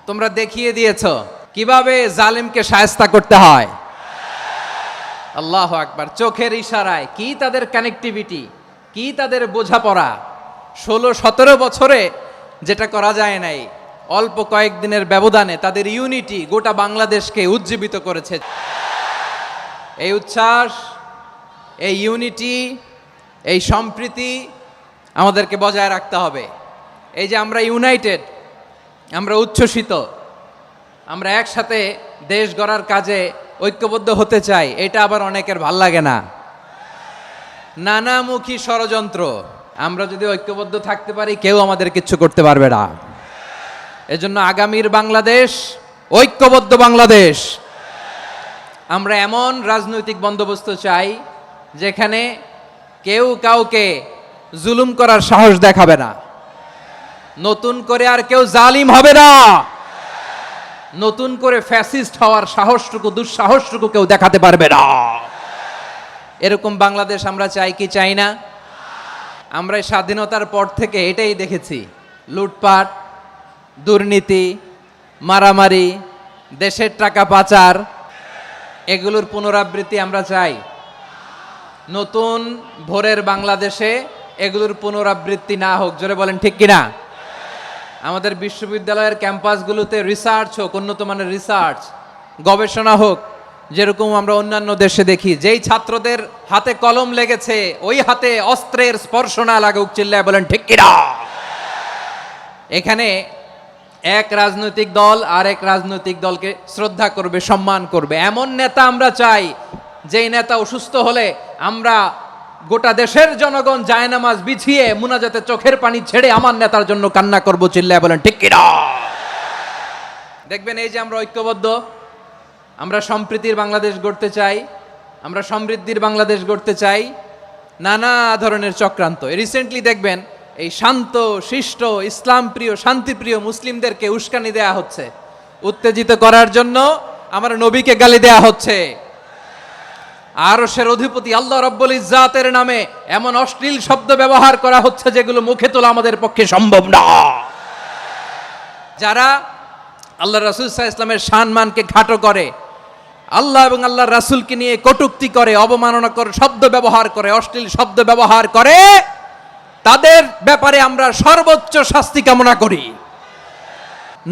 তোমরা দেখিয়ে দিয়েছো কিভাবে জালিমকে শায়েস্তা করতে হয়। আল্লাহু আকবার। চোখের ইশারায় কি তাদের কানেক্টিভিটি, কি তাদের বোঝাপড়া। 16-17 বছরে যেটা করা যায় নাই, অল্প কয়েকদিনের ব্যবধানে তাদের ইউনিটি গোটা বাংলাদেশকে উজ্জীবিত করেছে। এই উচ্ছ্বাস, এই ইউনিটি, এই সম্প্রীতি আমাদেরকে বজায় রাখতে হবে। এই যে আমরা ইউনাইটেড, আমরা উচ্ছ্বসিত, আমরা একসাথে দেশ গড়ার কাজে ঐক্যবদ্ধ হতে চাই, এটা আবার অনেকের ভাল লাগে না। নানামুখী ষড়যন্ত্র, আমরা যদি ঐক্যবদ্ধ থাকতে পারি কেউ আমাদের কিচ্ছু করতে পারবে না। এজন্য আগামীর বাংলাদেশ ঐক্যবদ্ধ বাংলাদেশ। আমরা এমন রাজনৈতিক বন্দোবস্ত চাই যেখানে কেউ কাউকে জুলুম করার সাহস দেখাবে না, নতুন করে আর কেউ জালিম হবে না, নতুন করে ফ্যাসিস্ট হওয়ার সাহসটুকু, দুঃসাহসটুকু কেউ দেখাতে পারবে না। এরকম বাংলাদেশ আমরা চাই কি চাই না? আমরা স্বাধীনতার পর থেকে এটাই দেখেছি, লুটপাট, দুর্নীতি, মারামারি, দেশের টাকা পাচার, এগুলোর পুনরাবৃত্তি আমরা চাই। নতুন ভোরের বাংলাদেশে এগুলোর পুনরাবৃত্তি না হোক। জোরে বলেন ঠিক কিনা? আমাদের বিশ্ববিদ্যালয়ের ক্যাম্পাসগুলোতে রিসার্চ হোক, উন্নত মানের রিসার্চ, গবেষণা হোক, যেরকম আমরা অন্যান্য দেশে দেখি। যেই ছাত্রদের হাতে কলম লেগেছে ওই হাতে অস্ত্রের স্পর্শ না লাগুক। চিল্লায় বলেন ঠিক কিনা? এখানে এক রাজনৈতিক দল আর এক রাজনৈতিক দলকে শ্রদ্ধা করবে, সম্মান করবে, এমন নেতা আমরা চাই যেই নেতা অসুস্থ হলে আমরা গোটা দেশের জনগণ জায়নামাজ বিছিয়ে মুনাজাতে চোখের পানি ছেড়ে আমার নেতার জন্য কান্না করব। চিল্লায় বলেন ঠিক কিনা? দেখবেন এই যে আমরা ঐক্যবদ্ধ, আমরা সম্প্রীতির বাংলাদেশ গড়তে চাই, আমরা সমৃদ্ধির বাংলাদেশ গড়তে চাই। নানা ধরনের চক্রান্ত, রিসেন্টলি দেখবেন এই শান্ত শিষ্ট ইসলাম প্রিয় শান্তিপ্রিয় মুসলিমদেরকে উস্কানি দেয়া হচ্ছে, উত্তেজিত করার জন্য আমার নবীকে গালি দেয়া হচ্ছে। আরশের অধিপতি আল্লাহ রাব্বুল ইজ্জাতের নামে এমন অশ্লীল শব্দ ব্যবহার করা হচ্ছে যেগুলো মুখে তোলা আমাদের পক্ষে সম্ভব না। যারা আল্লাহ রাসূল সাল্লাল্লাহু আলাইহি ওয়াসাল্লামের সম্মানকে খাটো করে, আল্লাহ এবং আল্লাহর রাসূলকে নিয়ে কটূক্তি করে, অবমাননাকর শব্দ ব্যবহার করে, অশ্লীল শব্দ ব্যবহার করে, তাদের ব্যাপারে আমরা সর্বোচ্চ শাস্তি কামনা করি।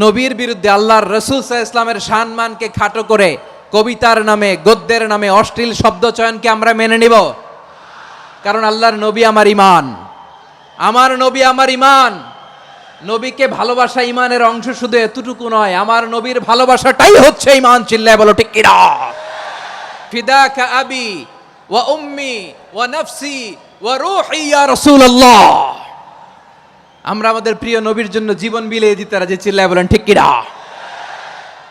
নবীর বিরুদ্ধে আল্লাহর রাসূল সাল্লাল্লাহু আলাইহি ওয়াসাল্লামের সম্মানকে খাটো করে কবিতার নামে, গদ্যের নামে অশ্লীল শব্দ চয়নকে আমরা মেনে নিব? কারণ আল্লাহর নবী আমার ঈমান, আমার নবী আমার ঈমান। নবীকে ভালোবাসা ঈমানের অংশ শুধু এতটুকু নয়, আমার নবীর ভালোবাসাটাই হচ্ছে ঈমান। চিল্লায় বলো ঠিক কিনা? ফিদাকা আবি ওয়া উম্মি ওয়া নাফসি ওয়া রূহি ইয়া রাসূলুল্লাহ। আমরা আমাদের প্রিয় নবীর জন্য জীবন বিলিয়ে দিতে রাজি। চিল্লায় বলেন ঠিক কিনা?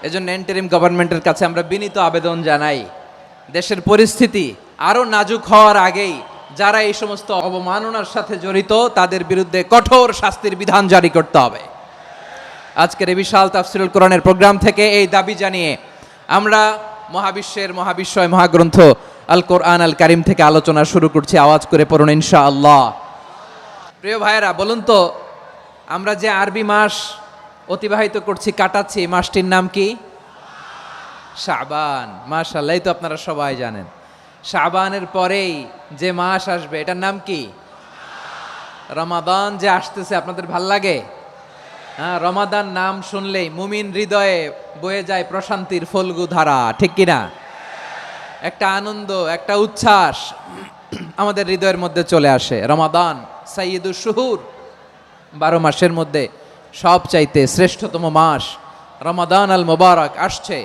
এজন্য ইন্টারিম গভর্নমেন্টের কাছে আমরা বিনীত আবেদন জানাই, দেশের পরিস্থিতি আরো নাজুক হওয়ার আগেই যারা এই সমস্ত অবমাননার সাথে জড়িত তাদের বিরুদ্ধে কঠোর শাস্তির বিধান জারি করতে হবে। আজকের এই বিশাল তাফসীরুল কোরআনের প্রোগ্রাম থেকে এই দাবি জানিয়ে আমরা মহাবিশ্বের মহাবিশ্বয় মহাগ্রন্থ আল কোরআন আল কারিম থেকে আলোচনা শুরু করছি। আওয়াজ করে পড়ুন ইনশাআল্লাহ। প্রিয় ভাইয়েরা, বলুন তো, আমরা যে আরবি মাস অতিবাহিত করছি, কাটাচ্ছি, মাসটির নাম কি? শাবান। মাশাআল্লাহ, এই তো আপনারা সবাই জানেন। শাবানের পরেই যে মাস আসবে এটার নাম কি? রমাদান। যে আসতেছে আপনাদের ভাল লাগে? হ্যাঁ, রমাদান নাম শুনলেই মুমিন হৃদয়ে বয়ে যায় প্রশান্তির ফল্গু ধারা, ঠিক কিনা? একটা আনন্দ, একটা উচ্ছ্বাস আমাদের হৃদয়ের মধ্যে চলে আসে। রমাদান সাইয়্যিদুশ শুহুর, 12 মাসের মধ্যে সবচাইতে শ্রেষ্ঠতম মাস রমাদান আল মোবারক আসছে।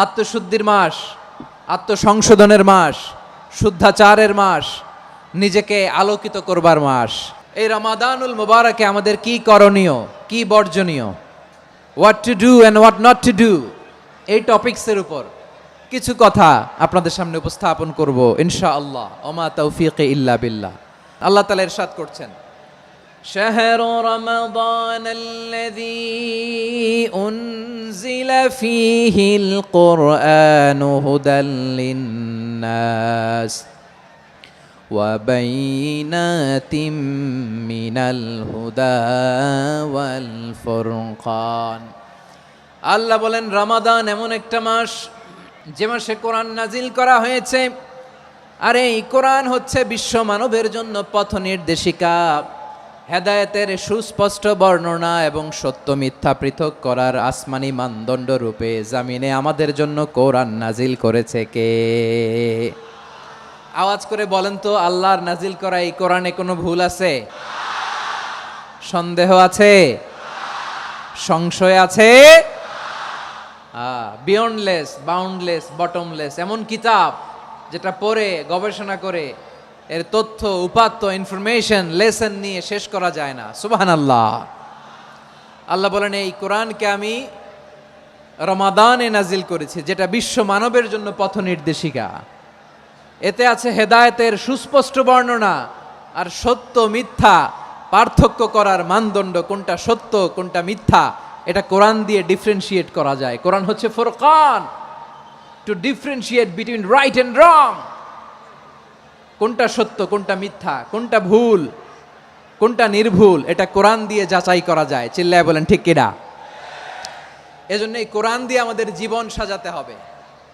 আত্মশুদ্ধির মাস, আত্মসংশোধনের মাস, শুদ্ধাচারের মাস, নিজেকে আলোকিত করবার মাস। এই রমাদানুল মোবারকে আমাদের কি করণীয়, কি বর্জনীয়, what to do and what not to do, এই টপিকসের উপর কিছু কথা আপনাদের সামনে উপস্থাপন করব ইনশাআল্লাহ। ওমা তাওফীকি ইল্লা বিল্লাহ। আল্লাহ তাআলা ইরশাদ করছেন, شهر رمضان الذي أنزل فيه القرآن هدى للناس وبينات من الهدى والفرقان আল্লাহ বলেন রমাদান এমন একটা মাস যে মাসে কোরআন নাজিল করা হয়েছে, আর এই কোরআন হচ্ছে বিশ্ব মানবের জন্য পথ নির্দেশিকা, হেদায়েতের সুস্পষ্ট বর্ণনা এবং সত্য মিথ্যা পৃথক করার আসমানি মানদণ্ড রূপে জামিনে আমাদের জন্য কোরআন নাজিল করেছে কে? আওয়াজ করে বলেন তো, আল্লাহর নাজিল করা এই কোরআনে কোনো ভুল আছে? সন্দেহ আছে? সংশয় আছে? বিয়ন্ডলেস, বাউন্ডলেস, বটমলেস এমন কিতাব যেটা পড়ে গবেষণা করে এর তথ্য উপাত্ত ইনফরমেশন লেসন নিয়ে শেষ করা যায় না। সুবহানাল্লাহ। আল্লাহ বলেন এই কোরআনকে আমি রমাদানে নাজিল করেছি, যেটা বিশ্ব মানবের জন্য পথ নির্দেশিকা। এতে আছে হেদায়েতের সুস্পষ্ট বর্ণনা আর সত্য মিথ্যা পার্থক্য করার মানদণ্ড, কোনটা সত্য কোনটা মিথ্যা এটা কোরআন দিয়ে ডিফারেন্সিয়েট করা যায়। কোরআন হচ্ছে ফুরকান, to differentiate between right and wrong. কোনটা সত্য কোনটা মিথ্যা, কোনটা ভুল কোনটা নির্ভুল, এটা কোরআন দিয়ে যাচাই করা যায়। চিল্লায় বলেন ঠিক কিনা? এজন্য এই কোরআন দিয়ে আমাদের জীবন সাজাতে হবে।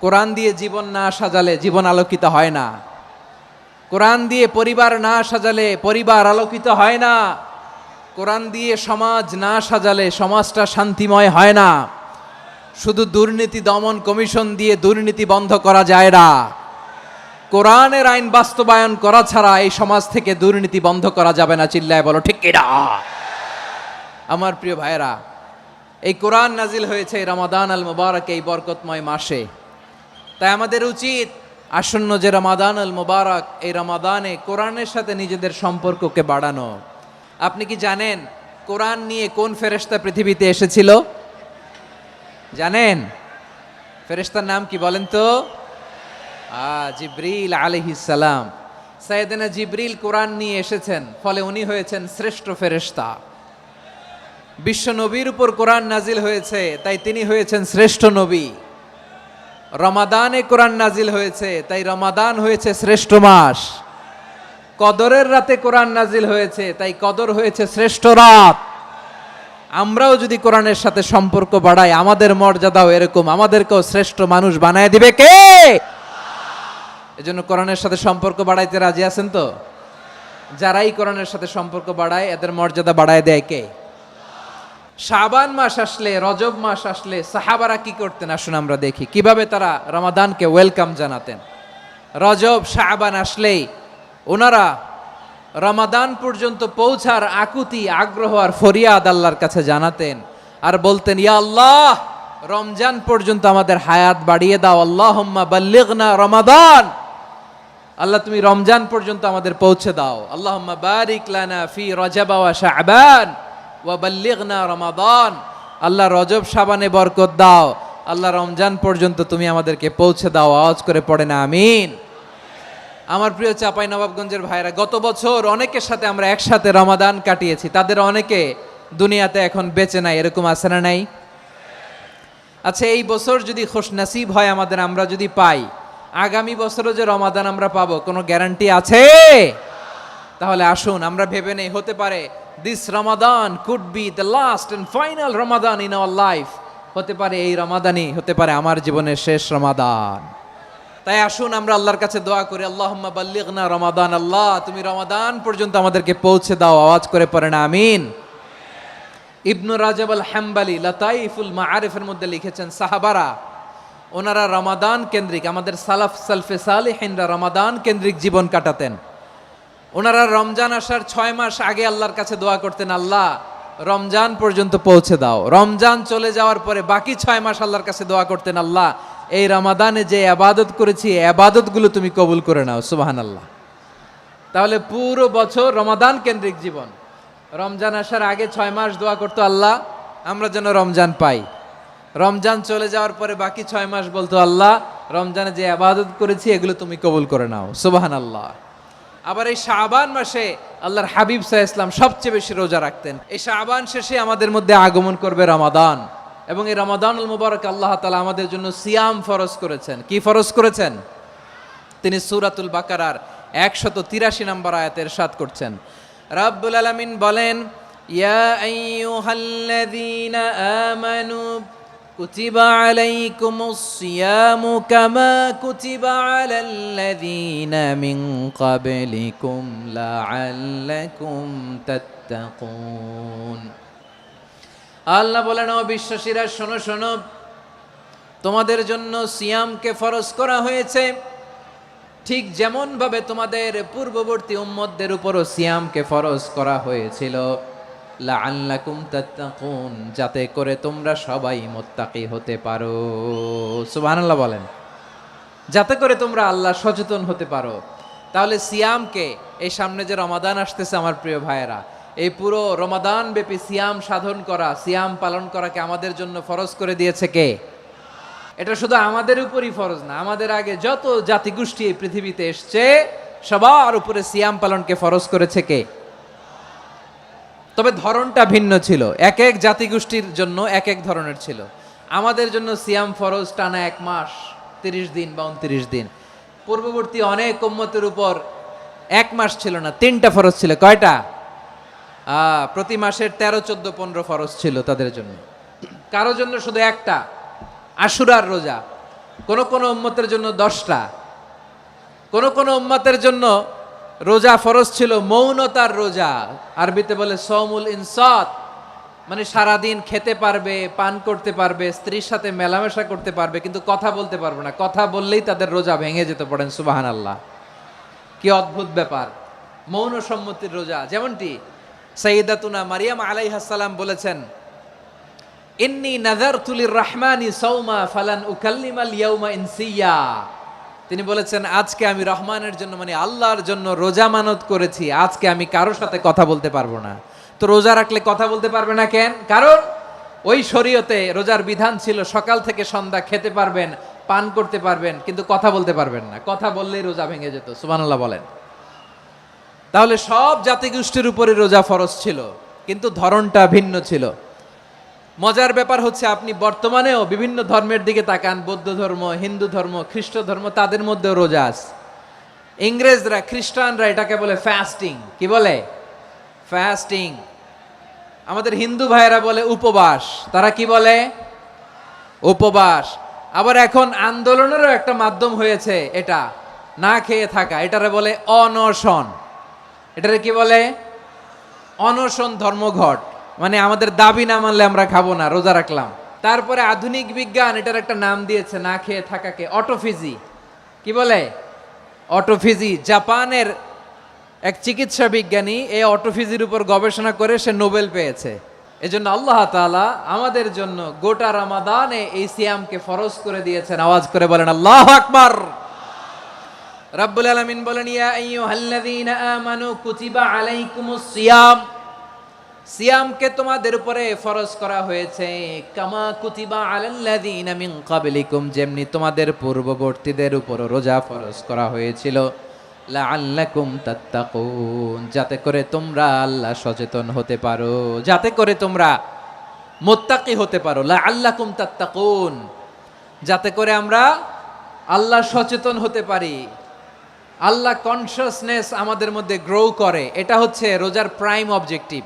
কোরআন দিয়ে জীবন না সাজালে জীবন আলোকিত হয় না। কোরআন দিয়ে পরিবার না সাজালে পরিবার আলোকিত হয় না। কোরআন দিয়ে সমাজ না সাজালে সমাজটা শান্তিময় হয় না। শুধু দুর্নীতি দমন কমিশন দিয়ে দুর্নীতি বন্ধ করা যায় না। কোরআনের আইন বাস্তবায়ন করা ছাড়া এই সমাজ থেকে দুর্নীতি বন্ধ করা যাবে না। চিল্লায় বলো ঠিক কিনা? আমার প্রিয় ভাইরা, এই কোরআন নাজিল হয়েছে রমাদান আল মুবারক, এই বরকতময় মাসে। তাই আমাদের উচিত আসন্ন যে রমাদান আল মুবারক, এই রমাদানে কোরআনের সাথে নিজেদের সম্পর্ককে বাড়ানো। আপনি কি জানেন কোরআন নিয়ে কোন ফেরেশতা পৃথিবীতে এসেছিল? জানেন? ফেরেশতার নাম কি বলেন তো? জিবরিল আলাইহিস সালাম। সাইয়েদনা জিবরিল কোরআন নিয়ে এসেছেন, ফলে উনি হয়েছেন শ্রেষ্ঠ ফেরেশতা। বিশ্ব নবীর উপর কোরআন নাজিল হয়েছে, তাই তিনি হয়েছেন শ্রেষ্ঠ নবী। রমাদানে কোরআন নাজিল হয়েছে, তাই রমাদান হয়েছে শ্রেষ্ঠ মাস। কদরের রাতে কোরআন নাজিল হয়েছে, তাই কদর হয়েছে শ্রেষ্ঠ রাত। আমরাও যদি কোরআনের সাথে সম্পর্ক বাড়াই, আমাদের মর্যাদাও এরকম, আমাদেরকেও শ্রেষ্ঠ মানুষ বানায় দিবে কে? এজন্য কোরআনের সাথে সম্পর্ক বাড়াইতে রাজি আছেন তো? যারাই কোরআনের সাথে সম্পর্ক বাড়ায় এদের মর্যাদা বাড়ায় দেয় কে? শাবান মাস আসলে, রজব মাস আসলে সাহাবারা কি করতেন আসুন আমরা দেখি কিভাবে তারা রমাদানকে ওয়েলকাম জানাতেন। রজব শাবান আসলেই ওনারা রমাদান পর্যন্ত পৌঁছার আকুতি, আগ্রহ আর ফরিয়াদ আল্লাহর কাছে জানাতেন আর বলতেন, ইয়া আল্লাহ, রমজান পর্যন্ত আমাদের হায়াত বাড়িয়ে দাও। আল্লাহুম্মা বাল্লিগনা রমাদান, আল্লাহ তুমি রমজান পর্যন্ত আমাদের পৌঁছে দাও। আল্লাহুম্মা বারিক লানা ফি রজব ওয়া শাবান ওয়া বাল্লিগনা রমাদান, আল্লাহ রজব শাবানে বরকত দাও, আল্লাহ রমজান পর্যন্ত তুমি আমাদেরকে পৌঁছে দাও। আওয়াজ করে পড়ে না আমিন। আমার প্রিয় চাঁপাইনবাবগঞ্জের ভাইরা, গত বছর অনেকের সাথে আমরা একসাথে রমাদান কাটিয়েছি, তাদের অনেকে দুনিয়াতে এখন বেঁচে নাই, এরকম আছে না নাই? আচ্ছা, এই বছর যদি খুশনসিব হয় আমাদের, আমরা যদি পাই, আগামী বছরও যে রমাদান আমরা পাবো কোনো গ্যারান্টি আছে? তাহলে আসুন আমরা ভেবে নেই, হতে পারে this Ramadan could be the last and final Ramadan in our life. হতে পারে এই রমাদানই হতে পারে আমার জীবনের শেষ রমাদান। তাই আসুন আমরা আল্লাহর কাছে দোয়া করি, আল্লাহুম্মা বাল্লিগনা রমাদান, আল্লাহ তুমি রমাদান পর্যন্ত আমাদেরকে পৌঁছে দাও। আওয়াজ করে পড়েন আমিন। ইবনু রাজব আল হাম্বালি লাতাইফুল মাআরিফের মধ্যে লিখেছেন, সাহাবারা ওনারা রমাদান কেন্দ্রিক, আমাদের সালাফ সালফে সালেহিনরা রমাদান কেন্দ্রিক জীবন কাটাতেন। ওনারা রমজান আসার 6 মাস আগে আল্লাহর কাছে দোয়া করতেন, আল্লাহ রমজান পর্যন্ত পৌঁছে দাও। রমজান চলে যাওয়ার পরে বাকি 6 মাস আল্লাহর কাছে দোয়া করতেন, আল্লাহ এই রমাদানে যে ইবাদত করেছি ইবাদতগুলো তুমি কবুল করে নাও। সুবহানাল্লাহ। তাহলে পুরো বছর রমাদান কেন্দ্রিক জীবন। রমজান আসার আগে 6 মাস দোয়া করতো, আল্লাহ আমরা যেন রমজান পাই। রমজান চলে যাওয়ার পরে বাকি 6 মাস বলতো, আল্লাহ রমজানে যে ইবাদত করেছি এগুলো তুমি কবুল করে নাও। সুবহানাল্লাহ। আবার এই শাবান মাসে আল্লাহর হাবিব সাল্লাল্লাহু আলাইহি ওয়াসাল্লাম সবচেয়ে বেশি রোজা রাখতেন। এই শাবান শেষে আমাদের মধ্যে আগমন করবে রমাদান, এবং এই রমাদানুল মুবারক আল্লাহ তাআলা আমাদের জন্য সিয়াম ফরজ করেছেন। কি ফরজ করেছেন? তিনি সূরাতুল বাকারার 183 নম্বর আয়াতে ইরশাদ করছেন, রাব্বুল আলামিন বলেন, ইয়া আইয়ুহাল্লাযীনা আমানু কুতিবা আলাইকুমুস সিয়ামু কামা কুতিবা আলাল্লাযীনা মিন ক্বাবলিকুম লাআল্লাকুম তাত্তাকুন। আল্লাহ বলেন, ও বিশ্বাসীরা শোনো শোনো, তোমাদের জন্য সিয়ামকে ফরজ করা হয়েছে, ঠিক যেমন ভাবে তোমাদের পূর্ববর্তী উম্মতদের উপরও সিয়ামকে ফরজ করা হয়েছিল, লাআল্লাকুম তাত্তাকুন, যাতে করে তোমরা সবাই মুত্তাকি হতে পারো। সুবহানাল্লাহ বলেন, যাতে করে তোমরা আল্লাহ সচেতন হতে পারো। তাহলে সিয়ামকে, এই সামনে যে রমাদান আসতেছে আমার প্রিয় ভাইয়েরা, এই পুরো রমাদান ব্যাপী সিয়াম সাধন করা, সিয়াম পালন করাকে আমাদের জন্য ফরজ করে দিয়েছে কে? এটা শুধু আমাদের উপরই ফরজ না, আমাদের আগে যত জাতিগোষ্ঠী এই পৃথিবীতে এসছে সবার উপরে সিয়াম পালনকে ফরজ করেছে কে? তবে ধরনটা ভিন্ন ছিল, এক এক জাতিগোষ্ঠীর জন্য এক এক ধরনের ছিল। আমাদের জন্য সিয়াম ফরজ টানা 1 মাস 30 দিন বা 29 দিন। পূর্ববর্তী অনেক উম্মতের উপর 1 মাস ছিল না, 3টা ফরজ ছিল। কয়টা? প্রতি মাসের 13, 14, 15 ফরজ ছিল তাদের জন্য। কারো জন্য শুধু একটা, আশুরার রোজা। কোন কোন উম্মতের জন্য 10টা। কোন কোন উম্মতের জন্য রোজা ফরজ ছিল মৌনতার রোজা, আরবিতে বলে সৌমুল ইনসাত, মানে সারাদিন খেতে পারবে, পান করতে পারবে, স্ত্রীর সাথে মেলামেশা করতে পারবে, কিন্তু কথা বলতে পারবে না। কথা বললেই তাদের রোজা ভেঙে যেতে। পড়েন সুবহানাল্লাহ, কি অদ্ভুত ব্যাপার! মৌন সম্মতির রোজা। যেমনটি সাইয়্যিদাতুনা মারিয়াম আলাইহিস সালাম বলেছেন, ইন্নী নাযারতু লির-রাহমানি সাওমা ফালান উকাল্লিমাল ইয়াওমা ইনসিয়া। তিনি বলেছেন, আজকে আমি রহমানের জন্য, মানে আল্লাহর জন্য রোজা মানত করেছি, আজকে আমি কারোর সাথে কথা বলতে পারবো না। তো রোজা রাখলে কথা বলতে পারবে না কেন? কারণ ওই শরীয়তে রোজার বিধান ছিল সকাল থেকে সন্ধ্যা খেতে পারবেন, পান করতে পারবেন, কিন্তু কথা বলতে পারবেন না। কথা বললেই রোজা ভেঙে যেত। সুবহানাল্লাহ বলেন। তাহলে সব জাতিগোষ্ঠীর উপরে রোজা ফরজ ছিল, কিন্তু ধরনটা ভিন্ন ছিল। মজার ব্যাপার হচ্ছে, আপনি বর্তমানেও বিভিন্ন ধর্মের দিকে তাকান, বৌদ্ধ ধর্ম, হিন্দু ধর্ম, খ্রিস্ট ধর্ম, তাদের মধ্যেও রোজা আছে। ইংরেজরা, খ্রিস্টানরা এটাকে বলে ফাস্টিং। কি বলে? ফাস্টিং। আমাদের হিন্দু ভাইয়েরা বলে উপবাস। তারা কি বলে? উপবাস। আবার এখন আন্দোলনেরও একটা মাধ্যম হয়েছে এটা, না খেয়ে থাকা, এটারে বলে অনশন। এটারে কি বলে? অনশন ধর্মঘট। মানে আমাদের দাবি না মানলে আমরা খাবো না, রোজা রাখলাম। তারপরে আধুনিক বিজ্ঞান এটার একটা নাম দিয়েছে না খেয়ে থাকাকে, অটোফিজি। কি বলে? অটোফিজি। জাপানের এক চিকিৎসা বিজ্ঞানী এই অটোফিজির উপর গবেষণা করে সে নোবেল পেয়েছে। এজন্য আল্লাহ তাআলা আমাদের জন্য গোটা রমাদানে এই সিয়ামকে ফরজ করে দিয়েছেন। আওয়াজ করে বলেন আল্লাহু আকবার। রাব্বুল আলামিন বলেন, ইয়া আইয়ুহাল্লাযীনা আমানু কুতিবা আলাইকুমুস সিয়াম, সিয়ামকে তোমাদের উপরে ফরজ করা হয়েছে, কামা কুতিবা আলাল্লাযীনা মিন ক্বাবলিকুম, যেমনি তোমাদের পূর্ববর্তীদের উপর রোজা ফরজ করা হয়েছিল, লাআল্লাকুম তাত্তাকুন, যাতে করে তোমরা আল্লাহ সচেতন হতে পারো, যাতে করে তোমরা মুত্তাকি হতে পারো। লাআল্লাকুম তাত্তাকুন, যাতে করে আমরা আল্লাহ সচেতন হতে পারি, আল্লাহ কনসিয়াসনেস আমাদের মধ্যে গ্রো করে। এটা হচ্ছে রোজার প্রাইম অবজেক্টিভ।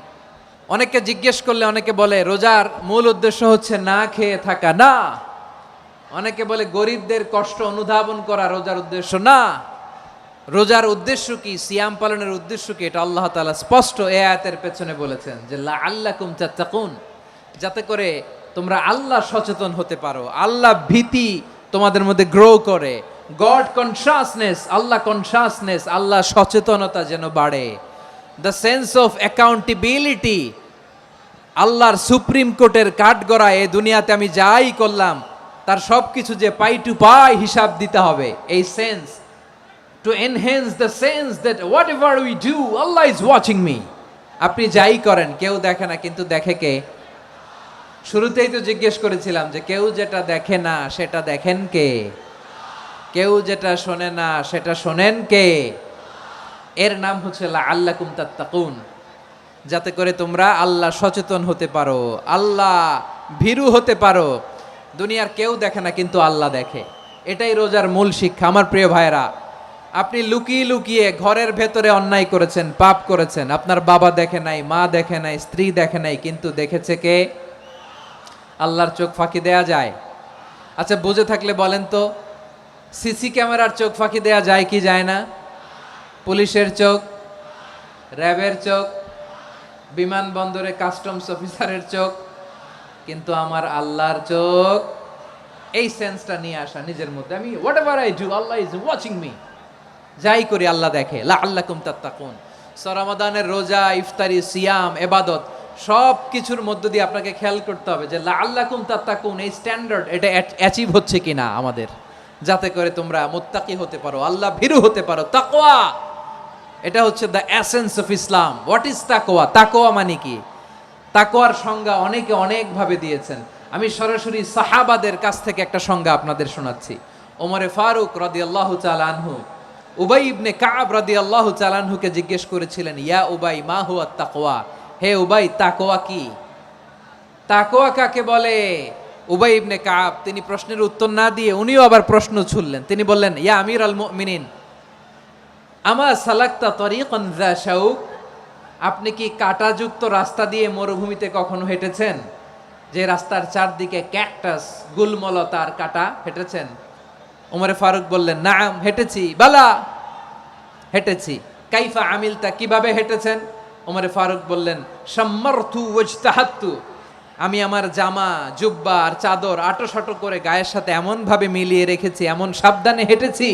অনেকে জিজ্ঞেস করলে অনেকে বলে রোজার মূল উদ্দেশ্য হচ্ছে না খেয়ে থাকা। না। অনেকে বলে গরিবদের কষ্ট অনুধাবন করা রোজার উদ্দেশ্য। না। রোজার উদ্দেশ্য কি? সিয়াম পালনের উদ্দেশ্য কি? এটা আল্লাহ তাআলা স্পষ্ট এই আয়াতের পেছনে বলেছেন যে লাআল্লাকুম তাত্তাকুন, যাতে করে তোমরা আল্লাহ সচেতন হতে পারো, আল্লাহ ভীতি তোমাদের মধ্যে গ্রো করে, গড কনসিয়াসনেস, আল্লাহ কনসিয়াসনেস, আল্লাহ সচেতনতা যেন বাড়ে, দ্য সেন্স অফ অ্যাকাউন্টেবিলিটি, আল্লাহর সুপ্রিম কোর্টের কাঠগড়ায় এই দুনিয়াতে আমি যাই করলাম তার সব কিছু যে পাই টু পাই হিসাব দিতে হবে, এই sense, to enhance the sense that what ever we do Allah is watching me. আপনি যাই করেন কেউ দেখে না, কিন্তু দেখে কে? শুরুতেই তো জিজ্ঞেস করেছিলাম যে কেউ যেটা দেখে না সেটা দেখেন কে? কেউ যেটা শোনে না সেটা শোনেন কে? এর নাম হচ্ছে লাআল্লাকুম তাত্তাকুন, যাতে করে তোমরা আল্লাহ সচেতন হতে পারো, আল্লাহ ভীরু হতে পারো। দুনিয়ার কেউ দেখে না, কিন্তু আল্লাহ দেখে। এটাই রোজার মূল শিক্ষা। আমার প্রিয় ভাইরা, আপনি লুকিয়ে লুকিয়ে ঘরের ভেতরে অন্যায় করেছেন, পাপ করেছেন, আপনার বাবা দেখে নাই, মা দেখে নাই, স্ত্রী দেখে নাই, কিন্তু দেখেছে কে? আল্লাহর চোখ ফাঁকি দেয়া যায়? আচ্ছা বুঝে থাকলে বলেন তো, সিসি ক্যামেরার চোখ ফাঁকি দেয়া যায় কি যায় না? পুলিশের চোখ, র্যাবের চোখ, বিমানবন্দরে কাস্টমস অফিসারের চোখ, কিন্তু আমার আল্লাহর চোখ, এই সেন্সটা নিয়ে আসা নিজের মধ্যে, আমি what ever I do Allah is watching me, যাই করি আল্লাহ দেখে। লাআল্লাকুম তাত্তাকুন। রমাদানের রোজা, ইফতারি, সিয়াম, ইবাদত সব কিছুর মধ্য দিয়ে আপনাকে খেয়াল করতে হবে যে লাআল্লাকুম তাত্তাকুন এই স্ট্যান্ডার্ড এটা অ্যাচিভ হচ্ছে কিনা আমাদের, যাতে করে তোমরা মুত্তাকি হতে পারো, আল্লাহ ভীরু হতে পারো। তাকওয়া, এটা হচ্ছে the essence of Islam. What is তাকওয়া? তাকওয়া মানে কি? তাকওয়ার সংজ্ঞা অনেকে অনেকভাবে দিয়েছেন। আমি সরাসরি সাহাবাদের কাছ থেকে একটা সংজ্ঞা আপনাদের শোনাচ্ছি। ওমরে ফারুক রাদিয়াল্লাহু তাআলা আনহু উবাই ইবনে কাব রাদিয়াল্লাহু তাআলা আনহুকে জিজ্ঞেস করেছিলেন, ইয়া উবাই মা হুয়া তাকওয়া, হে উবাই তাকওয়া কি? তাকওয়া কাকে বলে? উবাই ইবনে কাব তিনি প্রশ্নের উত্তর না দিয়ে উনিও আবার প্রশ্ন ছুড়লেন। তিনি বললেন, ইয়া আমির আল মুমিনিন, আমা সালাকতা তরিকান যা শাউক, আপনি কি কাঁটাযুক্ত রাস্তা দিয়ে মরুভূমিতে কখনো হেঁটেছেন? যে রাস্তার চারদিকে ক্যাকটাস, গুলমলতার কাঁটা, হেঁটেছেন? ওমরে ফারুক বললেন, নাম হেঁটেছি। বালা, হেঁটেছি। কাইফা আমিলতা, কিভাবে হেঁটেছেন? ওমরে ফারুক বললেন, শাম্মারতু ওয়াজতাহাত্তু, আমি আমার জামা, জুব্বা আর চাদর আটোসাটো করে গায়ের সাথে এমন ভাবে মিলিয়ে রেখেছি, এমন সাবধানে হেঁটেছি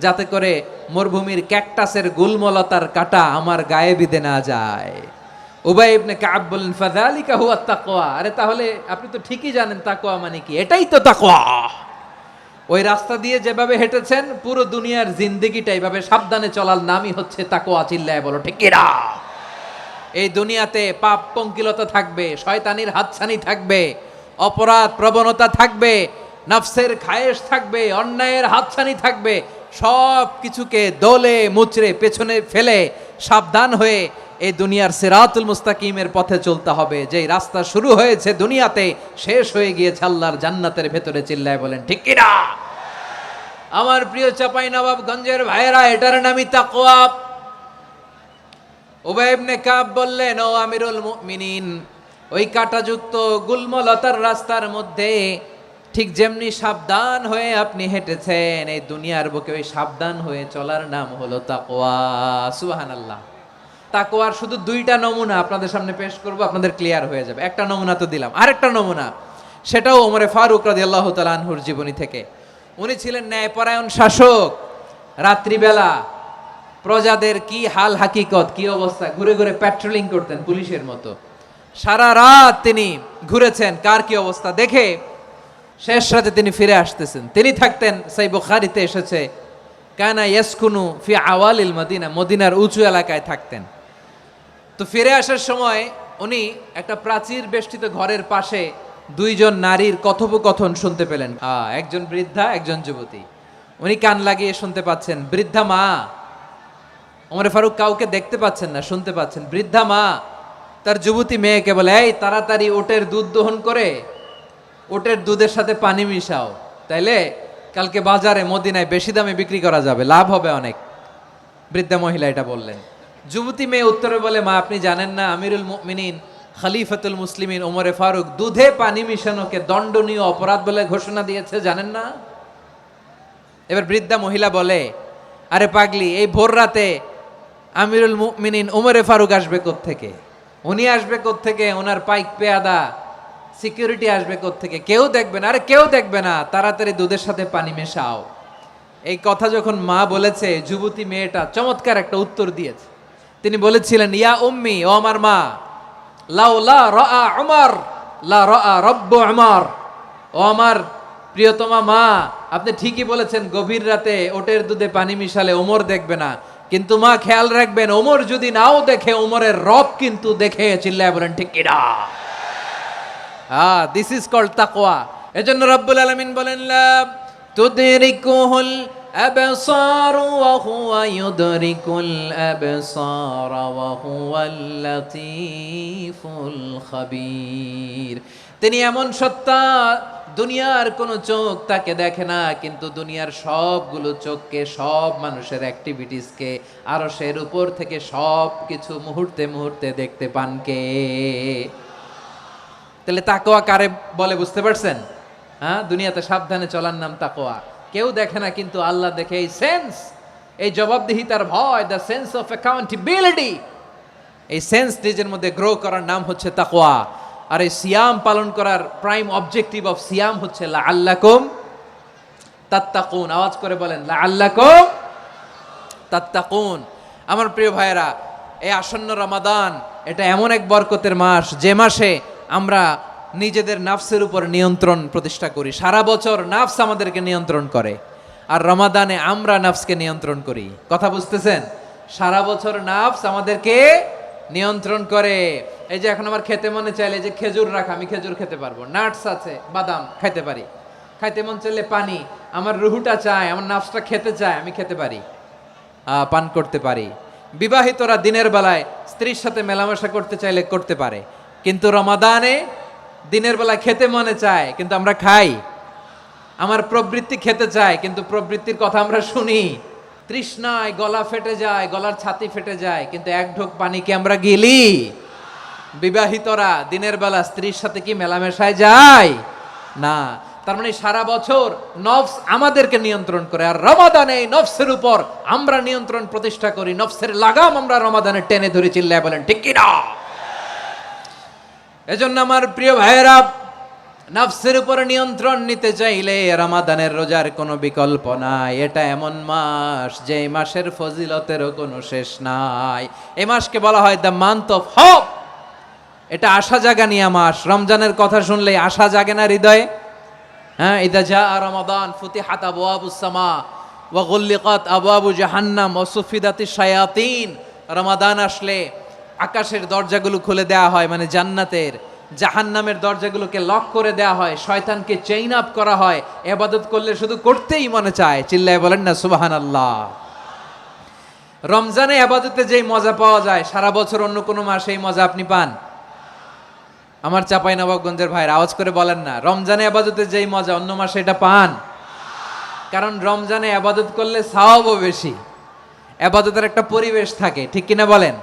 যাতে করে মরুভূমির ক্যাকটাসের গুলমলতার কাঁটা আমার গায়ে বিঁধে না যায়। উবাই ইবনে কাব বললেন, ফাযালিকা হুয়া তাকওয়া, আরে তাহলে আপনি তো ঠিকই জানেন তাকওয়া মানে কি, এটাই তো তাকওয়া। ওই রাস্তা দিয়ে যেভাবে হেঁটেছেন পুরো দুনিয়ার জিন্দেগিটা এইভাবে সাবধানে চলার নামই হচ্ছে তাকওয়া। চিল্লায় বলো ঠিক কিনা? এই দুনিয়াতে পাপ পঙ্কিলতা থাকবে, শয়তানির হাতছানি থাকবে, অপরাধ প্রবণতা থাকবে, নফসের খায়েশ থাকবে, অন্যায়ের হাতছানি থাকবে, সব কিছুকে দোলে মুচড়ে পেছনে ফেলে সাবধান হয়ে এই দুনিয়ার সিরাতুল মুস্তাকিমের পথে চলতে হবে। যেই রাস্তা শুরু হয়েছে দুনিয়াতে, শেষ হয়ে গিয়েছে আল্লাহর জান্নাতের ভেতরে। চিল্লায় বলেন ঠিক কিনা? আমার প্রিয় চাঁপাইনবাবগঞ্জের ভাইয়েরা, এটার নামই তাকওয়া। উবাই ইবনে কাব বললেন, ও আমিরুল মুমিনিন, ওই কাঁটাযুক্ত গুলমলতার রাস্তার মধ্যে ঠিক যেমনি সাবধান হয়ে আপনি হেঁটেছেন, এই দুনিয়ার বুকে ওই সাবধান হয়ে চলার নাম হলো তাকওয়া। সুবহানাল্লাহ। তাকওয়ার শুধু দুইটা নমুনা আপনাদের সামনে পেশ করব, আপনাদের ক্লিয়ার হয়ে যাবে। একটা নমুনা তো দিলাম, আরেকটা নমুনা, সেটাও ওমরে ফারুক রাদিয়াল্লাহু তাআলা আনহুর জীবনী থেকে। উনি ছিলেন ন্যায়পরায়ণ শাসক। রাত্রিবেলা প্রজাদের কি হাল হাকিকত, কি অবস্থা, ঘুরে ঘুরে প্যাট্রোলিং করতেন পুলিশের মতো। সারা রাত তিনি ঘুরেছেন কার কি অবস্থা দেখে, শেষ রাতে তিনি ফিরে আসতেছেন। তিনি থাকতেন, সেই বুখারীতে এসেছে, কানা ইয়াসকুনু ফি আওয়ালিল মদিনা, মদিনার উঁচু এলাকায় থাকতেন। তো ফিরে আসার সময় উনি একটা প্রাচীর বেষ্টিত ঘরের পাশে দুইজন নারীর কথোপকথন শুনতে পেলেন। একজন বৃদ্ধা, একজন যুবতী। উনি কান লাগিয়ে শুনতে পাচ্ছেন। বৃদ্ধা মা, ওমরে ফারুক কাউকে দেখতে পাচ্ছেন না, শুনতে পাচ্ছেন। বৃদ্ধা মা তার যুবতী মেয়েকে বলে, এই তাড়াতাড়ি ওটের দুধ দহন করে ওটের দুধের সাথে পানি মিশাও, তাইলে কালকে বাজারে মদিনায় বেশি দামে বিক্রি করা যাবে, লাভ হবে অনেক। বৃদ্ধা মহিলা এটা বললেন। যুবতী মেয়ে উত্তরে বলে, মা আপনি জানেন না আমিরুল মুমিনিন খলিফাতুল মুসলিমিন ওমরে ফারুক দুধে পানি মিশানোকে দণ্ডনীয় অপরাধ বলে ঘোষণা দিয়েছে, জানেন না? এবার বৃদ্ধা মহিলা বলে, আরে পাগলি, এই ভোর রাতে আমিরুল মুমিনিন ওমরে ফারুক আসবে কোত্থেকে? উনি আসবে কোত্থেকে? ওনার পাইক পেয়াদা সিকিউরিটি আসবে কোত্থেকে? কেউ দেখবে না। আরে কেউ দেখবে না, তাড়াতাড়ি দুধের সাথে পানি মেশাও। এই কথা যখন মা বলেছে, যুবতী মেয়েটা চমৎকার একটা উত্তর দিয়েছে। তিনি বলেছিলেন, ইয়া উম্মি, ও আমার মা, লাউলা রাআ উমর লা রাআ রব্বু উমর, ও আমার প্রিয়তমা মা, আপনি ঠিকই বলেছেন, গভীর রাতে ওটের দুধে পানি মিশালে ওমর দেখবে না, কিন্তু মা খেয়াল রাখবেন, ওমর যদি নাও দেখে, ওমরের রব কিন্তু দেখে। চিল্লায় বলেন ঠিক কিনা? দিস ইজ কল্ড তাকওয়া। এজন্য রব্বুল আলামিন বলেন, লা তুদরিকুহুল আবসার ওয়া হুয়া ইউদরিকুল আবসার ওয়া হুয়াল লাতীফুল খাবীর। তিনি এমন সত্তা, দুনিয়ার কোনো চোখ তাকে দেখে না, কিন্তু দুনিয়ার সবগুলো চোখকে, সব মানুষের অ্যাক্টিভিটিসকে আরশের উপর থেকে সব কিছু মুহূর্তে মুহূর্তে দেখতে পান কে? তাহলে তাকওয়া কারে বলে বুঝতে পারছেন? হ্যাঁ, দুনিয়াতে সাবধানে চলার নাম তাকওয়া। কেউ দেখে না, কিন্তু আল্লাহ দেখে। এই সেন্স, এই জবাবদিহিতার ভয়, দ্য সেন্স অফ অ্যাকাউন্টেবিলিটি, এই সেন্স নিজের মধ্যে গ্রো করার নাম হচ্ছে তাকওয়া। আর এই সিয়াম পালন করার প্রাইম অবজেক্টিভ অফ সিয়াম হচ্ছে লাআল্লাকুম তাত্তাকুন। আওয়াজ করে বলেন, লাআল্লাকুম তাত্তাকুন। আমার প্রিয় ভাইয়েরা, এই আসন্ন রমাদান এটা এমন এক বরকতের মাস, যে মাসে আমরা নিজেদের নাফসের উপর নিয়ন্ত্রণ প্রতিষ্ঠা করি। সারা বছর নাফস আমাদেরকে নিয়ন্ত্রণ করে, আর রমাদানে আমরা নাফসকে নিয়ন্ত্রণ করি। কথা বুঝতেছেন? সারা বছর নাফস আমাদেরকে নিয়ন্ত্রণ করে। এই যে এখন আমার খেতে মনে চাইলে যে খেজুর রাখা, আমি খেজুর খেতে পারবো, নাটস আছে, বাদাম খাইতে পারি। খাইতে মন চাইলে পানি, আমার রুহুটা চায়, আমার নাফসটা খেতে চায়, আমি খেতে পারি, পান করতে পারি। বিবাহিতরা দিনের বেলায় স্ত্রীর সাথে মেলামেশা করতে চাইলে করতে পারে, কিন্তু রমাদানে দিনের বেলায় খেতে মনে চায়, কিন্তু আমরা খাই। আমার প্রবৃত্তি খেতে চায়, কিন্তু প্রবৃত্তির কথা আমরা শুনি। তৃষ্ণায় গলা ফেটে যায়, গলার ছাতি ফেটে যায়, কিন্তু এক ঢোক পানিকে আমরা গিলি। বিবাহিতরা দিনের বেলা স্ত্রীর সাথে কি মেলামেশায় যায়? না। তার মানে সারা বছর নফস আমাদেরকে নিয়ন্ত্রণ করে, আর রমাদানে এই নফসের উপর আমরা নিয়ন্ত্রণ প্রতিষ্ঠা করি। নফসের লাগাম আমরা রমাদানে টেনে ধরে, চিল্লায় বলেন ঠিক কি না? এজন্য আমার প্রিয় ভাইয়েরা, নফসের উপর নিয়ন্ত্রণ নিতে চাইলে রমাদানের রোজার কোনো বিকল্প নাই। এটা এমন মাস, যে মাসের ফজিলতেরও কোনো শেষ নাই। এই মাসকে বলা হয় দ্য মান্থ অফ হোপ। এটা আশা জাগানিয়া মাস। রমজানের কথা শুনলেই আশা জাগে না হৃদয়ে? হ্যাঁ, ইদা জা রমাদান ফুতিহাত আবওয়াবুস সামা ওয়া গুল্লিকাত আবওয়াবু জাহান্নাম ওয়া সুফিদাতিশ শায়াতিন। রমাদান আসলে আকাশের দরজাগুলো খুলে দেওয়া হয়, মানে জান্নাতের। জাহান্নামের দরজাগুলোকে লক করে দেওয়া হয়, শয়তানকে চেইন আপ করা হয়। ইবাদত করলে শুধু করতেই মনে চায়। চিল্লায় বলেন না সুবহানাল্লাহ। রমজানে ইবাদতে যেই মজা পাওয়া যায়, সারা বছর অন্য কোনো মাসে এই মজা আপনি পান? আমার চাঁপাইনবাবগঞ্জের ভাইরা আওয়াজ করে বলেন না, রমজানে ইবাদতে যেই মজা অন্য মাসে এটা পান? কারণ রমজানে ইবাদত করলে সওয়াবও বেশি, ইবাদতের একটা পরিবেশ থাকে, ঠিক কিনা বলেন?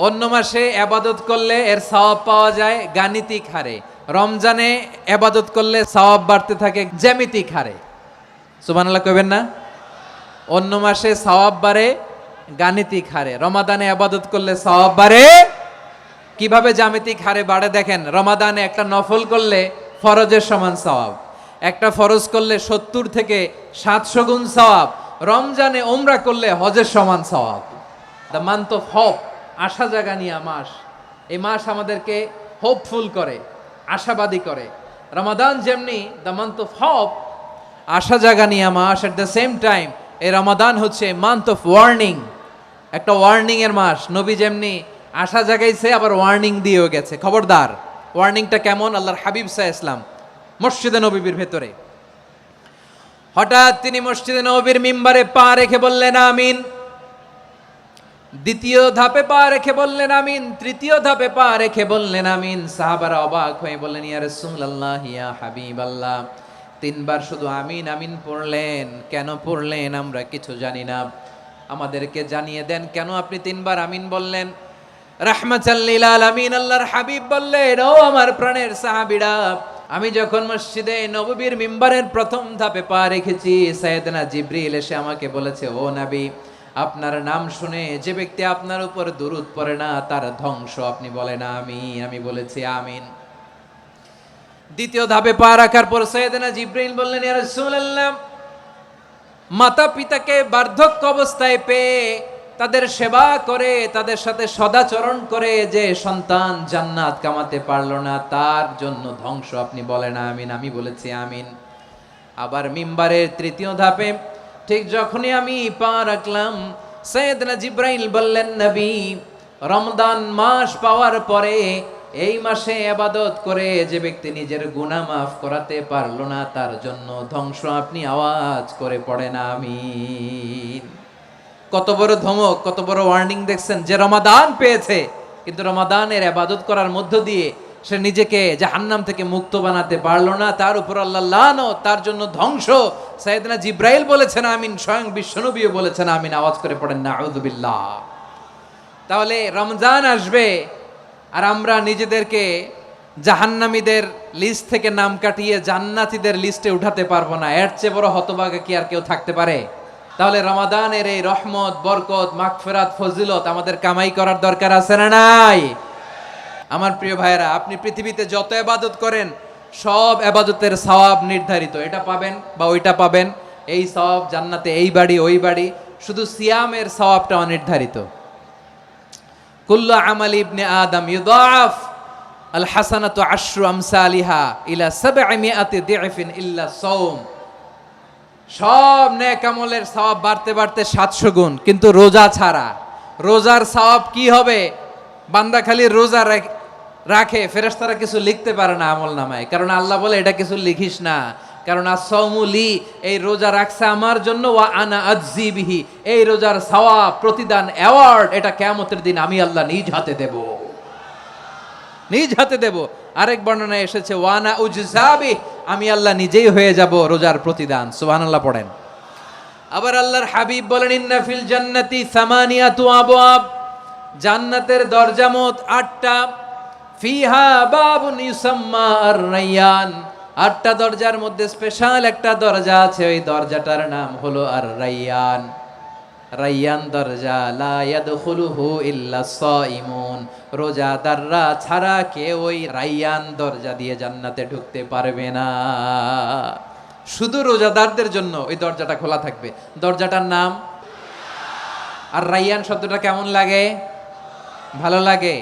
অন্য মাসে ইবাদত করলে এর সওয়াব পাওয়া যায় গাণিতিক হারে, রমজানে ইবাদত করলে সওয়াব বাড়তে থাকে জ্যামিতিক হারে। সুবহানাল্লাহ কইবেন না? অন্য মাসে সওয়াব বাড়ে গাণিতিক হারে, রমাদানে ইবাদত করলে সওয়াব বাড়ে কিভাবে? জ্যামিতিক হারে বাড়ে। দেখেন, রমাদানে একটা নফল করলে ফরজের সমান সওয়াব, একটা ফরজ করলে 70 থেকে 700 গুণ সওয়াব, রমজানে ওমরা করলে হজের সমান সওয়াব। দ্য মান্থ অফ হোপ, আশা জাগানিয়া মাস। এই মাস আমাদেরকে হোপফুল করে, আশাবাদী করে। রমাদান যেমনি দ্য মান্থ অফ হোপ, আশা জাগানিয়া মাস, এট দ্য সেম টাইম এই রমাদান হচ্ছে মান্থ অফ ওয়ার্নিং, একটা ওয়ার্নিং এর মাস। নবী যেমনি আশা জাগাইছে, আবার ওয়ার্নিং দিয়েও গেছে, খবরদার। ওয়ার্নিংটা কেমন? আল্লাহর হাবিব সাল্লাল্লাহু আলাইহি ওয়াসাল্লাম মসজিদে নববীর ভেতরে, হঠাৎ তিনি মসজিদে নববীর মিম্বারে পা রেখে বললেন আমিন। দ্বিতীয় ধাপে পা রেখে বললেন আমিন, তৃতীয় ধাপে পা রেখে বললেন আমিন। সাহাবারা অবাক হয়ে বললেন, ইয়া রাসূলুল্লাহ, ইয়া হাবিবাল্লাহ, 3 বার শুধু আমিন আমিন পড়লেন, কেন পড়লেন আমরা কিছু জানি না, আমাদেরকে জানিয়ে দেন কেন আপনি 3 বার আমিন বললেন। রাহমাতাল লিল আলামিন আল্লাহর হাবিব বললেন, ও আমার প্রাণের সাহাবীরা, আমি যখন মসজিদে নববীর মিম্বারের প্রথম ধাপে পা রেখেছি, সাইয়েদনা জিবরিল এসে আমাকে বলেছে, ও নবী, আপনার নাম শুনে যে ব্যক্তি আপনার উপর দুরূদ পড়ে না তার ধ্বংস। আপনি বলেন আমিন। আমি বলেছি আমিন। দ্বিতীয় ধাপে পা রাখার পর সাইয়েদনা জিবরিল বললেন, ইয়া রাসূলুল্লাহ, মাতা পিতাকে বার্ধক্য অবস্থায় পেয়ে তাদের সেবা করে, তাদের সাথে সদাচরণ করে যে সন্তান জান্নাত কামাতে পারলো না, তার জন্য ধ্বংস। আপনি বলেন আমিন। আমি বলেছি আমিন। আবার মিম্বারের তৃতীয় ধাপে ঠিক যখনই আমি পা রাখলাম, সাইয়েদনা জিবরাইল বললেন, নবী, রমজান মাস পাওয়ার পরে এই মাসে ইবাদত করে যে ব্যক্তি নিজের গুনাহ মাফ করাতে পারলো না, তার জন্য ধ্বংস। আপনি আওয়াজ করে পড়েন আমিন। কত বড় ধমক, কত বড় ওয়ার্নিং দেখছেন! যে রমাদান পেয়েছে, কিন্তু রমাদানের ইবাদত করার মধ্য দিয়ে সে নিজেকে জাহান্নাম থেকে মুক্ত বানাতে পারলো না, তার উপর আল্লাহ লানত, তার জন্য ধ্বংস। সাইয়েদনা জিবরাইল বলেছেন আমিন, স্বয়ং বিশ্বনবীও বলেছেন আমিন। আওয়াজ করে পড়েন নাউযু বিল্লাহ। তাহলে রমজান আসবে আর আমরা নিজেদেরকে জাহান্নামীদের লিস্ট থেকে নাম কাটিয়ে জান্নাতীদের লিস্টে উঠাতে পারবো না, এর চেয়ে বড় হতভাগা কি আর কেউ থাকতে পারে? তাহলে রমাদানের এই রহমত, বরকত, মাগফিরাত, ফজিলত আমাদের কামাই করার দরকার আছে না নাই? আমার প্রিয় ভাইয়েরা, আপনি পৃথিবীতে যত ইবাদত করেন সব ইবাদতের সওয়াব নির্ধারিত, এটা পাবেন বা ওইটা পাবেন, এই সওয়াব জান্নাতে, এই বাড়ি ওই বাড়ি। শুধু সিয়ামের সওয়াবটা অনির্ধারিত। কুল্লু আমালি ইবনে আদম ইউদাফ আল হাসানাতু আশরু আমসালিহা ইলা 700 দিফিন ইল্লা সাওম। সব নেক আমলের সওয়াব বাড়তে বাড়তে 700 গুণ, কিন্তু রোজা ছাড়া। রোজার সওয়াব কি হবে? বান্দা খালি রোজা রাখে, ফেরেশতারা কিছু লিখতে পারে না আমল নামায়, কারণ আল্লাহ বলে এটা কিছু লিখিস না, কারণ as-সাওমুলি, এই রোজা রাখছে আমার জন্য, ওয়া আনা আজজি বিহি, এই রোজার সওয়াব, প্রতিদান, অ্যাওয়ার্ড এটা কিয়ামতের দিন আমি আল্লাহ নিজ হাতে দেব, নিজ হাতে দেব। আরেক বর্ণনায় এসেছে ওয়া আনা উজজাবি, আমি আল্লাহ নিজেই হয়ে যাব রোজার প্রতিদান। সুবহানাল্লাহ পড়েন। আবার আল্লাহর হাবিব বলেন ইন্না ফিল জান্নাতি সামানিয়াতু আবওয়াব, জান্নাতের দরজা মোট 8টা। ফিহা বাবুন ইউসাম্মা আর-রায়্যান, 8টা দরজার মধ্যে স্পেশাল একটা দরজা আছে, ওই দরজাটার নাম হলো আর-রায়্যান। রায়্যান দরজা, লা ইয়াদখুলুহু ইল্লা সাইমুন, রোজাদাররা ছাড়া কেউ ওই রায়্যান দরজা দিয়ে জান্নাতে ঢুকতে পারবে না। শুধু রোজাদারদের জন্য ওই দরজাটা খোলা থাকবে। দরজাটার নাম আর রায়্যান। শব্দটা কেমন লাগে? ভালো লাগে।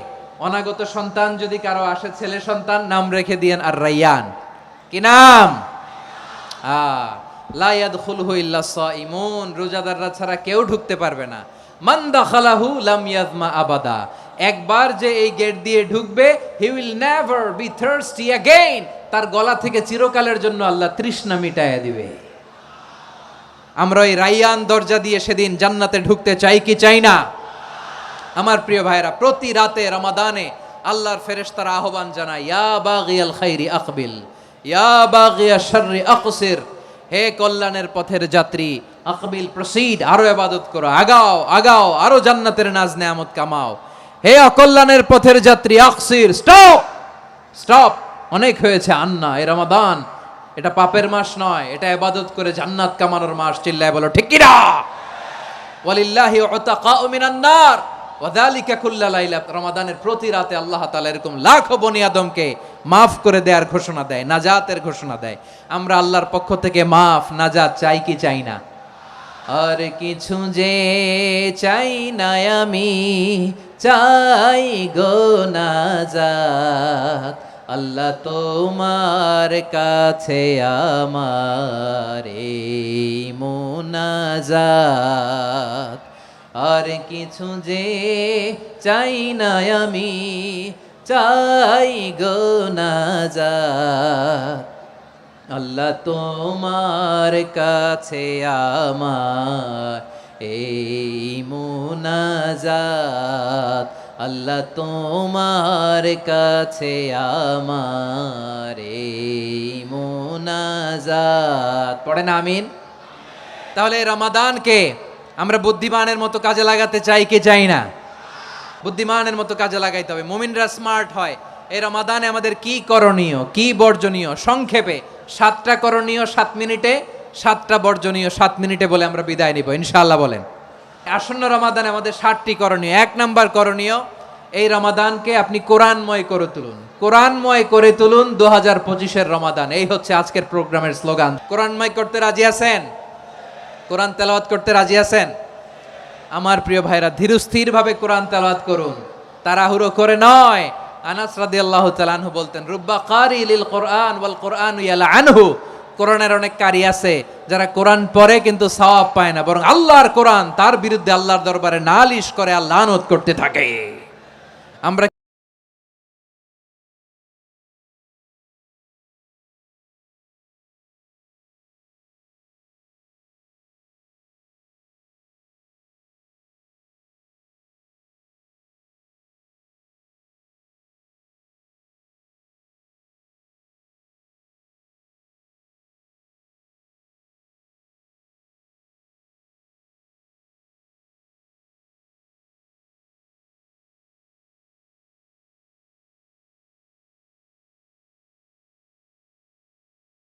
অনাগত সন্তান যদি কারো আসে, ছেলে সন্তান, নাম রেখে দিয়েন আর রায়্যান। কি নাম? লা ইয়াদখুলুহু ইল্লা সাইমুন, রোজাদাররা ছাড়া কেউ ঢুকতে পারবে না। মান দাখালাহু লাম ইয়াজমা আবাদা, একবার যে এই গেট দিয়ে ঢুকবে, he will never be thirsty again, তার গলা থেকে চিরকালের জন্য আল্লাহ তৃষ্ণা মিটায়া দিবে। আমরা ওই রায়্যান দরজা দিয়ে সেদিন জান্নাতে ঢুকতে চাই কি চাই না? আমার প্রিয় ভাইরা, প্রতি রাতে রমাদানে আল্লাহর ফেরেশতারা আহ্বান জানায়, ইয়া বাগিয়াল খাইরি আকবিল, ইয়া বাগিয়াশ শাররি আকসির, হে কল্যাণের পথের যাত্রী, আকবিল প্রসিড, আরো ইবাদত করো, আগাও আগাও, আরো জান্নাতের নাজ নেয়ামত কামাও। হে অকল্যাণের পথের যাত্রী, আকসির, স্টপ স্টপ, অনেক হয়েছে। আন্না, এ রমাদান এটা পাপের মাস নয়, এটা ইবাদত করে জান্নাত কামানোর মাস। চিল্লায় বলো ঠিক কি না? ওয়ালিল্লাহি উতাকাউ মিনান নার ওয়া যালিকা কুল্লা লাইলা, রমাদানের প্রতি রাতে আল্লাহ তাআলা এরকম লাখো বনি আদমকে মাফ করে দেওয়ার ঘোষণা দেয়, নাজাতের ঘোষণা দেয়। আমরা আল্লাহর পক্ষ থেকে মাফ, নাজাত চাই কি চাই না? আর কিছু যে চাই না আমি, চাই গো নাজাত, আল্লাহ তোমার কাছে আমার এই মুনাজাত। আর কিছু যে চাই না আমি, চাই গো নাজাত, আল্লাহ তোমার কাছে আমার এই মুনাজাত, আল্লাহ তোমার কাছে আমার এই মুনাজাত। পড়েন আমিন। তাহলে রমাদানকে আমরা বুদ্ধিমানের মতো কাজে লাগাতে চাই কি চাই না? বুদ্ধিমানের মতো কাজে লাগাইতে হবে। মুমিনরা স্মার্ট হয়। এই রমাদানে আমাদের কি করণীয়, কি বর্জনীয়? সংক্ষেপে 7টা করণীয় 7 মিনিটে, 7টা বর্জনীয় 7 মিনিটে বলে আমরা বিদায় নিব ইনশাআল্লাহ। বলেন, আসন্ন রমাদানে আমাদের 7টি করণীয়। 1 নাম্বার করণীয়, এই রমাদানকে আপনি কোরআনময় করে তুলুন। কোরআনময় করে তুলুন 2025-এর রমাদান। এই হচ্ছে আজকের প্রোগ্রামের স্লোগান। কোরআনময় করতে রাজি আছেন? কোরআন তেলাওয়াত করতে রাজি আছেন? আমার প্রিয় ভাইরা, ধীরস্থির ভাবে কোরআন তেলাওয়াত করুন, তাড়াহুড়ো করে নয়। আনাস রাদিয়াল্লাহু তাআলা আনহু বলতেন, রুব্বা কারি লিল কোরআন ওয়াল কোরআনু ইয়ালআনহু, কোরআনের অনেক কারি আছে যারা কোরআন পড়ে কিন্তু সওয়াব পায় না, বরং আল্লাহর কোরআন তার বিরুদ্ধে আল্লাহর দরবারে নালিশ করে, আল্লাহ লানত করতে থাকে। আমরা